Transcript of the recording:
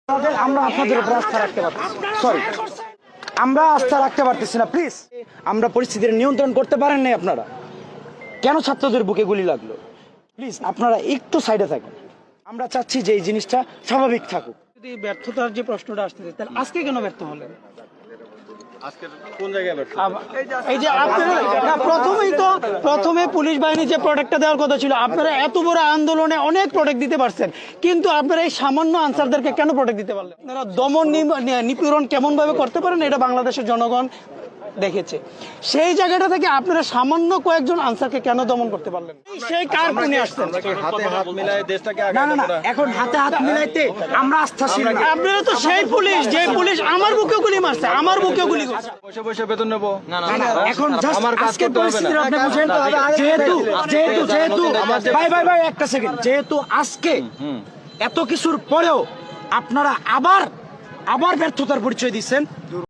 আমরা আপনাদের উপর আস্থা রাখতে পারতেছি সরি আমরা আস্থা রাখতে পারতেছি না প্লিজ আমরা পরিস্থিতির নিয়ন্ত্রণ করতে পারেন নাই আপনারা কেন ছাত্রদের বুকে গুলি লাগলো প্লিজ আপনারা একটু সাইডে থাকেন আমরা চাচ্ছি যে এই জিনিসটা স্বাভাবিক থাকুক যদি ব্যর্থতার যে প্রশ্নটা আসতেছে তাহলে আজকে কেন ব্যর্থ হলেন এই যে আপনারা না প্রথমে পুলিশ বাহিনী যে প্রোটেক্টটা দেওয়ার কথা ছিল আপনারা এত বড় আন্দোলনে অনেক প্রোটেক্ট দিতে পারছেন কিন্তু আপনারা এই সামান্য আনসারদেরকে কেন প্রোটেক্ট দিতে পারলেন আপনারা দমন নিপীড়ন কেমন ভাবে করতে পারেন এটা বাংলাদেশের জনগণ দেখেছে সেই জায়গাটা থেকে আপনারা সামান্য কয়েকজন আনসারকে কেন দমন করতে পারলেন সেই কার কোণে আসছেন না না না এখন হাতে হাত মিলাইতে আমরা আস্থাশীল না আপনারা তো সেই পুলিশ যে পুলিশ আমার বুকে গুলি মারছে আমার বুকে গুলি করছে বসে বসে বেতন নেবো না না এখন জাস্ট আজকের পরিস্থিতি আপনি বুঝেন যেহেতু ভাই একটা সেকেন্ড যেহেতু আজকে এত কিছুর পরেও আপনারা আবার ব্যর্থতার পরিচয় দিচ্ছেন